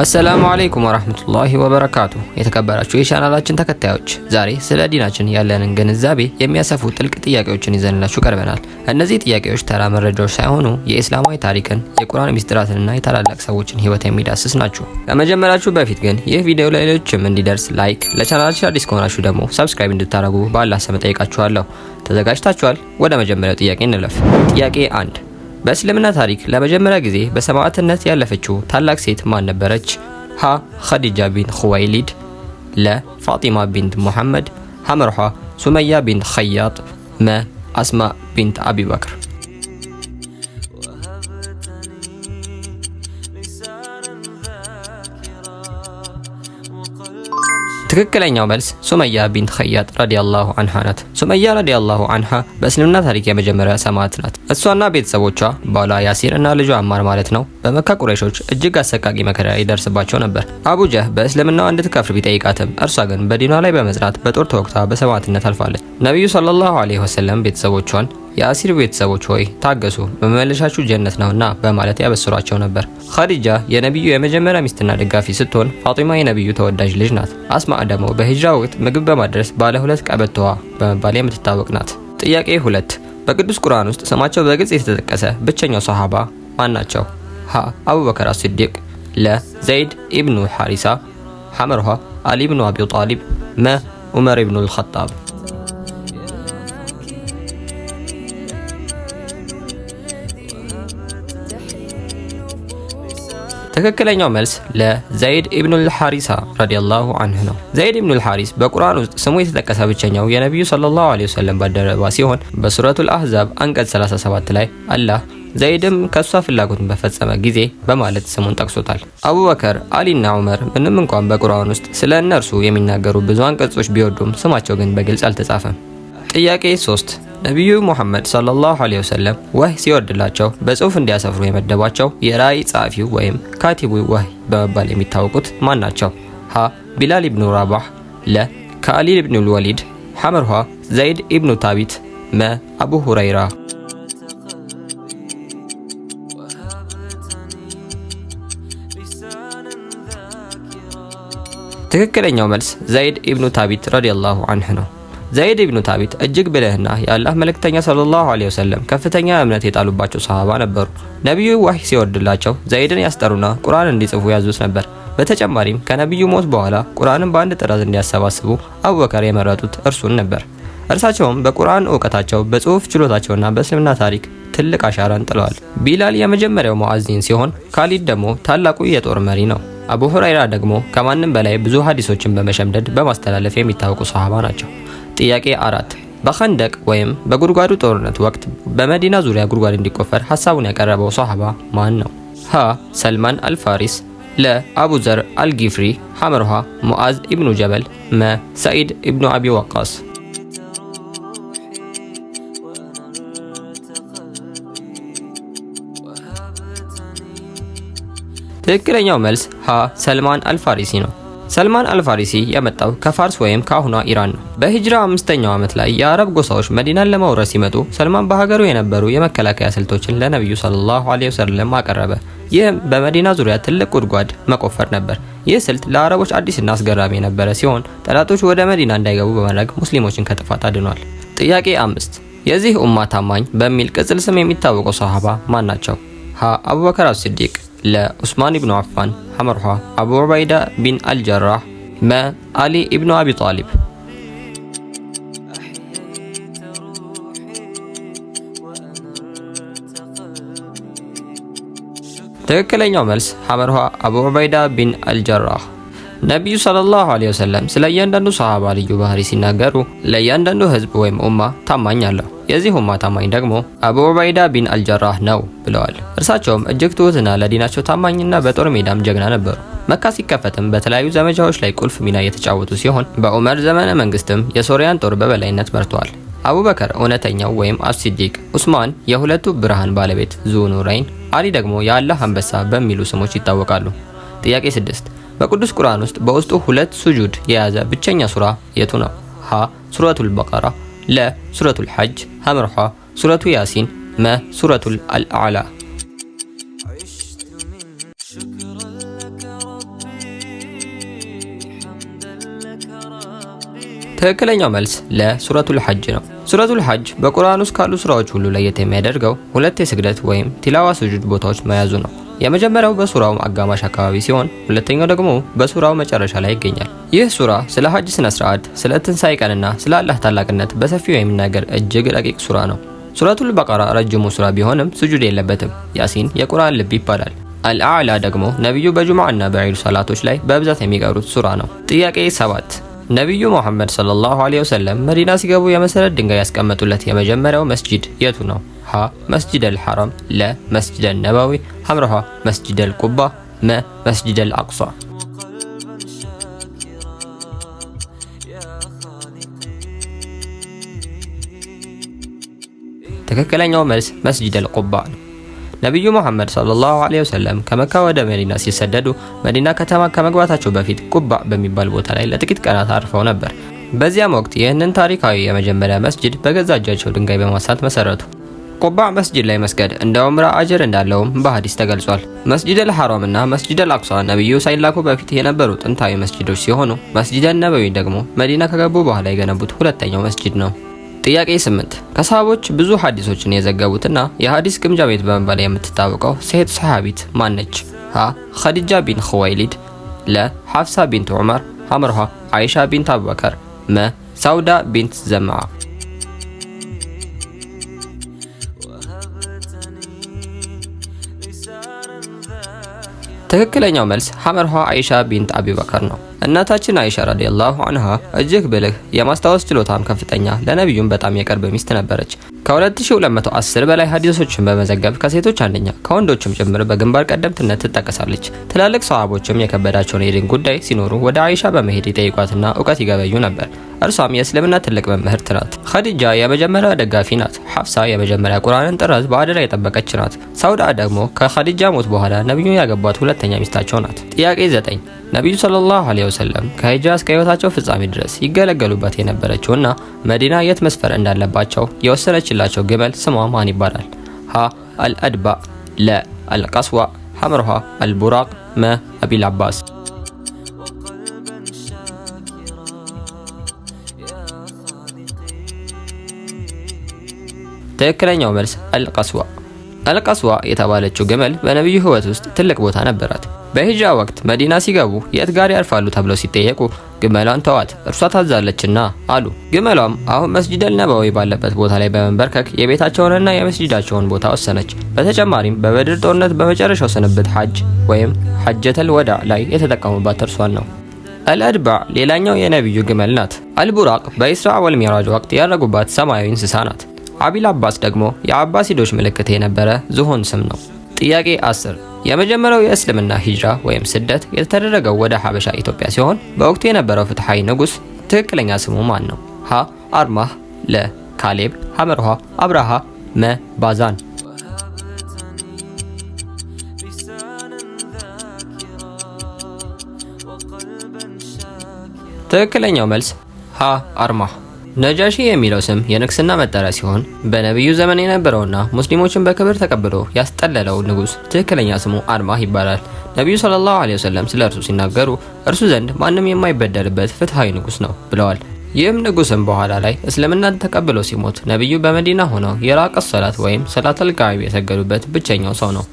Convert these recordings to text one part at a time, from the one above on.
አሰላሙ አለይኩም ወራህመቱላሂ ወበረካቱ። የተከበራችሁ የቻናላችን ተከታዮች ዛሬ ስለ ዲናችን ያለንን ግንዛቤ የሚያሰፉ ጥልቅ ጥያቄዎችን ይዘንላችሁ ቀርበናል። እነዚህ ጥያቄዎች ተራ መረጃዎች ሳይሆኑ የእስላማዊ ታሪክን፣ የቁርአን ሚስጥራትንና የታላላቅ ሰዎችን ህይወት የሚዳስስ ናቸው። ከመጀመራችሁ በፊት ግን ይህ ቪዲዮ ለሌሎችም እንዲደርስ ላይክ፣ ለቻናላችን አዲስ ከሆናችሁ ደግሞ ሰብስክራይብ እንድታደርጉ በአላህ ስም ጠይቃችኋለሁ። ተዘጋጅታችኋል? ወደ መጀመሪያው ጥያቄ እንለፍ። ጥያቄ 1 በእስልምና ታሪክ ለመጀመሪያ ጊዜ በሰማዕትነት ያለፈችው ታላቅ ሴት ማን ነበረች? ሀ ኸዲጃ ቢንት ኹወይሊድ፣ ለ ፋጢማ ቢንት ሙሐመድ፣ ሐመርሃ ሱመያ ቢንት ኸያጥ፣ መ አስማ ቢንት አቢበክር። ትክክለኛው መልስ ሱመያ ቢንት ኸያጥ ረዲየላሁ አንሃ ናት። ሱመያ ረዲየላሁ አንሃ በእስልምና ታሪክ የመጀመሪያ ሰማዕት ናት። እሷና ቤተሰቦቿ ባሏ ያሲር እና ልጇ አማር ማለት ነው በመካ ቁረይሾች እጅግ አሰቃቂ መከራ ይደርስባቸው ነበር። አቡጀህ በእስልምናው እንድትከፍር ቢጠይቃትም እርሷ ግን በዲኗ ላይ በመጽናት በጦር ተወግታ በሰማዕትነት አልፋለች። ነቢዩ ሰለላሁ ዐለይሂ ወሰለም ቤተሰቦቿን የአሲር ቤተሰቦች ሆይ ታገሱ፣ በመመለሻችሁ ጀነት ነውና በማለት ያበስሯቸው ነበር። ኸዲጃ የነቢዩ የመጀመሪያ ሚስትና ደጋፊ ስትሆን ፋጢማ የነቢዩ ተወዳጅ ልጅ ናት። አስማ ደግሞ በሂጅራ ወቅት ምግብ በማድረስ ባለ ሁለት ቀበቶዋ በመባል የምትታወቅ ናት። ጥያቄ 2 በቅዱስ ቁርአን ውስጥ ስማቸው በግልጽ የተጠቀሰ ብቸኛው ሰሃባ ማን ናቸው? ሀ አቡበከር አስሲዲቅ፣ ለ ዘይድ ኢብኑ ሐሪሳ፣ ሐመርሃ አሊ ኢብኑ አቢ ጣሊብ፣ መ ዑመር ኢብኑ አልኸጣብ። ትክክለኛው መልስ ለዘይድ ኢብኑ አልሐሪሳ ረዲየላሁ አንሁ ነው። ዘይድ ኢብኑ አልሐሪስ በቁርአን ውስጥ ስሙ የተጠቀሰ ብቸኛው የነቢዩ ሰለላሁ ዐለይሂ ወሰለም ባልደረባ ሲሆን በሱረቱል አህዛብ አንቀጽ 37 ላይ አላህ ዘይድም ከሷ ፍላጎትን በፈጸመ ጊዜ በማለት ስሙን ጠቅሶታል። አቡበከር፣ አሊና ዑመር ምንም እንኳን በቁርአን ውስጥ ስለ እነርሱ የሚናገሩ ብዙ አንቀጾች ቢወዱም ስማቸው ግን በግልጽ አልተጻፈም። ጥያቄ 3 ነቢዩ ሙሐመድ ሰለላሁ ዐለይሂ ወሰለም ወህይ ሲወርድላቸው በጽሁፍ እንዲያሰፍሩ የመደቧቸው የራእይ ጸሐፊው ወይም ካቲቡ ወህይ በመባል የሚታወቁት ማን ናቸው? ሀ ቢላል ኢብኑ ራባህ፣ ለ ከአሊድ ኢብኑ ወሊድ፣ ሐመርሃ ዘይድ ኢብኑ ታቢት፣ መ አቡ ሁረይራ። ትክክለኛው መልስ ዘይድ ኢብኑ ታቢት ረዲየላሁ አንሁ ነው። ዘይድ ኢብኑ ታቢት እጅግ ብልህና የአላህ መልእክተኛ ሰለላሁ ዐለይሂ ወሰለም ከፍተኛ እምነት የጣሉባቸው ሰሃባ ነበሩ። ነቢዩ ወህይ ሲወርድላቸው ዘይድን ያስጠሩና ቁርአን እንዲጽፉ ያዙት ነበር። በተጨማሪም ከነቢዩ ሞት በኋላ ቁርአንን በአንድ ጥራዝ እንዲያሰባስቡ አቡበከር የመረጡት እርሱን ነበር። እርሳቸውም በቁርአን እውቀታቸው፣ በጽሁፍ ችሎታቸውና በእስልምና ታሪክ ትልቅ አሻራን ጥለዋል። ቢላል የመጀመሪያው ሙአዚን ሲሆን ካሊድ ደግሞ ታላቁ የጦር መሪ ነው። አቡ ሁረይራ ደግሞ ከማንም በላይ ብዙ ሀዲሶችን በመሸምደድ በማስተላለፍ የሚታወቁ ሰሃባ ናቸው። ጥያቄ 4 በኸንደቅ ወይም በጉድጓዱ ጦርነት ወቅት በመዲና ዙሪያ ጉድጓድ እንዲቆፈር ሐሳቡን ያቀረበው ሰሃባ ማን ነው? ሀ ሰልማን አልፋሪስ፣ ለ አቡ ዘር አልጊፍሪ፣ ሐመርሃ ሙዓዝ ኢብኑ ጀበል፣ መ ሰዒድ ኢብኑ አቢ ወቃስ። ትክክለኛው መልስ ሀ ሰልማን አልፋሪሲ ነው። ሰልማን አልፋሪሲ የመጣው ከፋርስ ወይም ከአሁኗ ኢራን ነው። በሂጅራ 5ኛው ዓመት ላይ የአረብ ጎሳዎች መዲናን ለመውረር ሲመጡ ሰልማን በሀገሩ የነበሩ የመከላከያ ስልቶችን ለነቢዩ ሰለላሁ ዐለይሂ ወሰለም አቀረበ። ይህም በመዲና ዙሪያ ትልቅ ጉድጓድ መቆፈር ነበር። ይህ ስልት ለአረቦች አዲስና አስገራሚ የነበረ ሲሆን ጠላቶች ወደ መዲና እንዳይገቡ በማድረግ ሙስሊሞችን ከጥፋት አድኗል። ጥያቄ 5 የዚህ ኡማ ታማኝ በሚል ቅጽል ስም የሚታወቀው ሰሃባ ማን ናቸው? ሀ አቡበከር አስሲዲቅ፣ ለ ዑስማን ኢብኑ አፋን፣ ሐመርሃ አቡ ዑበይዳ ቢን አልጀራህ፣ መ አሊ ኢብኑ አቢ ጣሊብ። ትክክለኛው መልስ ሐመርሃ አቡ ዑበይዳ ቢን አልጀራህ። ነቢዩ ሰለላሁ ዐለይሂ ወሰለም ስለ እያንዳንዱ ሰሃባ ልዩ ባህሪ ሲናገሩ ለእያንዳንዱ ህዝብ ወይም ኡማ ታማኝ አለው። የዚህ ኡማ ታማኝ ደግሞ አቡ ዑበይዳ ቢን አልጀራህ ነው ብለዋል። እርሳቸውም እጅግ ትሁትና ለዲናቸው ታማኝና በጦር ሜዳም ጀግና ነበሩ። መካ ሲከፈትም በተለያዩ ዘመቻዎች ላይ ቁልፍ ሚና የተጫወቱ ሲሆን በዑመር ዘመነ መንግስትም የሶሪያን ጦር በበላይነት መርተዋል። አቡበከር እውነተኛው ወይም አስሲዲቅ፣ ዑስማን የሁለቱ ብርሃን ባለቤት ዙኑረይን፣ አሊ ደግሞ የአላህ አንበሳ በሚሉ ስሞች ይታወቃሉ። ጥያቄ 6 በቅዱስ ቁርአን ውስጥ በውስጡ 2 ሱጁድ የያዘ ብቸኛ ሱራ የቱ ነው? ሀ ሱረቱል በቀራ፣ ለ ሱረቱል ሐጅ፣ ሐመርሃ ሱረቱ ያሲን፣ መ ሱረቱል አልአዕላ። ትክክለኛው መልስ ለሱረቱል ሐጅ ነው። ሱረቱል ሐጅ በቁርአን ውስጥ ካሉ ሱራዎች ሁሉ ለየት የሚያደርገው ሁለት የስግደት ወይም ቲላዋ ስጁድ ቦታዎች መያዙ ነው። የመጀመሪያው በሱራው አጋማሽ አካባቢ ሲሆን ሁለተኛው ደግሞ በሱራው መጨረሻ ላይ ይገኛል። ይህ ሱራ ስለ ሐጅ ስነ ስርዓት፣ ስለ ትንሣኤ ቀንና ስለ አላህ ታላቅነት በሰፊው የሚናገር እጅግ ረቂቅ ሱራ ነው። ሱረቱል በቀራ ረጅሙ ሱራ ቢሆንም ስጁድ የለበትም። ያሲን የቁርአን ልብ ይባላል። አልአዕላ ደግሞ ነብዩ በጁምዓና በዒድ ሰላቶች ላይ በብዛት የሚቀሩት ሱራ ነው። ጥያቄ 7 ነብዩ መሐመድ ሰለላሁ ዐለይሂ ወሰለም መዲና ሲገቡ የመሰረት ድንጋይ ያስቀመጡለት የመጀመሪያው መስጂድ የቱ ነው? ሀ መስጂድ አልሐረም፣ ለ መስጂድ አልነበዊ፣ ሐምረሃ መስጂድ አልቁባ፣ መ መስጂድ አልአቅሷ። ትክክለኛው መልስ መስጂድ አልቁባ ነው። ነብዩ መሐመድ ሰለላሁ ዐለይሂ ወሰለም ከመካ ወደ መዲና ሲሰደዱ መዲና ከተማ ከመግባታቸው በፊት ቁባ በሚባል ቦታ ላይ ለጥቂት ቀናት አርፈው ነበር። በዚያም ወቅት ይህንን ታሪካዊ የመጀመሪያ መስጂድ በገዛ እጃቸው ድንጋይ በማንሳት መሰረቱ። ቁባ መስጂድ ላይ መስገድ እንደ ዑምራ አጅር እንዳለውም በሐዲስ ተገልጿል። መስጂድ አልሐራም እና መስጂድ አልአቅሷ ነብዩ ሳይላኩ በፊት የነበሩ ጥንታዊ መስጂዶች ሲሆኑ መስጂድ አልነበዊ ደግሞ መዲና ከገቡ በኋላ የገነቡት ሁለተኛው መስጂድ ነው። ጥያቄ 8 ከሰሃቦች ብዙ ሐዲሶችን የዘገቡትና የሐዲስ ግምጃ ቤት በመባል የምትታወቀው ሴት ሰሃቢት ማነች? ሀ ኸዲጃ ቢን ኹወይሊድ፣ ለ ሐፍሳ ቢንት ዑመር፣ ሐምርሃ አይሻ ቢንት አቡበከር፣ መ ሳውዳ ቢንት ዘምዓ። ትክክለኛው መልስ ሐምርሃ አይሻ ቢንት አቡበከር ነው። እናታችን አይሻ ረዲየላሁ ዐንሃ እጅግ ብልህ፣ የማስታወስ ችሎታም ከፍተኛ፣ ለነብዩም በጣም የቅርብ ሚስት ነበረች። ከ2210 በላይ ሐዲሶችን በመዘገብ ከሴቶች አንደኛ ከወንዶችም ጭምር በግንባር ቀደምትነት ትጠቀሳለች። ትላልቅ ሰሃቦችም የከበዳቸውን የዲን ጉዳይ ሲኖሩ ወደ አይሻ በመሄድ ይጠይቋትና እውቀት ይገበዩ ነበር። እርሷም የእስልምና ትልቅ መምህርት ናት። ኸዲጃ የመጀመሪያ ደጋፊ ናት። ሐፍሳ የመጀመሪያ ቁርአንን ጥራት በአደራ የጠበቀች ናት። ሳውዳ ደግሞ ከኸዲጃ ሞት በኋላ ነብዩ ያገቧት ሁለተኛ ሚስታቸው ናት። ጥያቄ 9 ነብዩ ሰለላሁ ዐለይሂ ወሰለም ከሂጅራ እስከ ህይወታቸው ፍጻሜ ድረስ ይገለገሉበት የነበረችውና መዲና የት መስፈር እንዳለባቸው የወሰነችላቸው ግመል ስሟ ማን ይባላል? ሀ አልአድባ፣ ለ አልቀስዋ፣ ሐምርሃ አልቡራቅ፣ መ አቢል አባስ። ትክክለኛው መልስ አልቀስዋ። አልቀስዋ የተባለችው ግመል በነብዩ ህይወት ውስጥ ትልቅ ቦታ ነበራት። በሂጅራ ወቅት መዲና ሲገቡ የት ጋር ያርፋሉ ተብለው ሲጠየቁ ግመሏን ተዋት እርሷ ታዛለችና አሉ። ግመሏም አሁን መስጂድ አልነበዊ ባለበት ቦታ ላይ በመንበርከክ የቤታቸውንና የመስጂዳቸውን ቦታ ወሰነች። በተጨማሪም በበድር ጦርነት በመጨረሻው ስንብት ሐጅ ወይም ሐጀተል ወዳዕ ላይ የተጠቀሙባት እርሷን ነው። አልአድባዕ ሌላኛው የነብዩ ግመል ናት። አልቡራቅ በኢስራ ወልሚራጅ ወቅት ያረጉባት ሰማያዊ እንስሳ ናት። አቢል አባስ ደግሞ የአባሲዶች ምልክት የነበረ ዝሆን ስም ነው። ጥያቄ 10 የመጀመሪያው የእስልምና ሂጅራ ወይም ስደት የተደረገው ወደ ሐበሻ ኢትዮጵያ ሲሆን በወቅቱ የነበረው ፍትሐዊ ንጉስ ትክክለኛ ስሙ ማን ነው? ሀ አርማህ፣ ለ ካሌብ፣ ሐምርሃ አብርሃ፣ መ ባዛን። ትክክለኛው መልስ ሀ አርማህ። ነጃሺ የሚለው ስም የንግስና መጠሪያ ሲሆን በነብዩ ዘመን የነበረውና ሙስሊሞችን በክብር ተቀብሎ ያስጠለለው ንጉስ ትክክለኛ ስሙ አርማህ ይባላል። ነብዩ ሰለላሁ ዐለይሂ ወሰለም ስለ እርሱ ሲናገሩ እርሱ ዘንድ ማንም የማይበደልበት ፍትሐዊ ንጉስ ነው ብለዋል። ይህም ንጉስም በኋላ ላይ እስልምናን ተቀብሎ ሲሞት ነብዩ በመዲና ሆነው የራቀ ሰላት ወይም ሰላተል ጋይብ የሰገዱበት ብቸኛው ሰው ነው።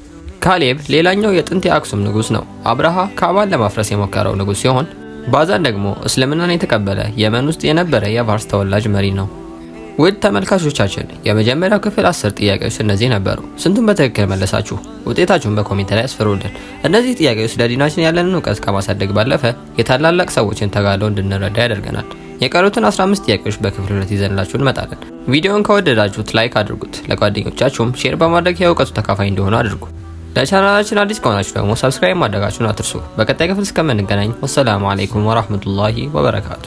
ካሌብ ሌላኛው የጥንት የአክሱም ንጉስ ነው። አብርሃ ካዕባን ለማፍረስ የሞከረው ንጉስ ሲሆን ባዛን ደግሞ እስልምናን የተቀበለ የመን ውስጥ የነበረ የፋርስ ተወላጅ መሪ ነው። ውድ ተመልካቾቻችን የመጀመሪያው ክፍል 10 ጥያቄዎች እነዚህ ነበሩ። ስንቱን በትክክል መለሳችሁ? ውጤታችሁን በኮሜንት ላይ አስፍሩልን። እነዚህ ጥያቄዎች ለዲናችን ያለንን እውቀት ከማሳደግ ባለፈ የታላላቅ ሰዎችን ተጋድሎ እንድንረዳ ያደርገናል። የቀሩትን 15 ጥያቄዎች በክፍል 2 ይዘንላችሁ እንመጣለን። ቪዲዮውን ከወደዳችሁት ላይክ አድርጉት፣ ለጓደኞቻችሁም ሼር በማድረግ የእውቀቱ ተካፋይ እንዲሆኑ አድርጉ። ለቻናላችን አዲስ ከሆናችሁ ደግሞ ሰብስክራይብ ማድረጋችሁን አትርሱ። በቀጣይ ክፍል እስከምንገናኝ ወሰላሙ አለይኩም ወራህመቱላሂ ወበረካቱ።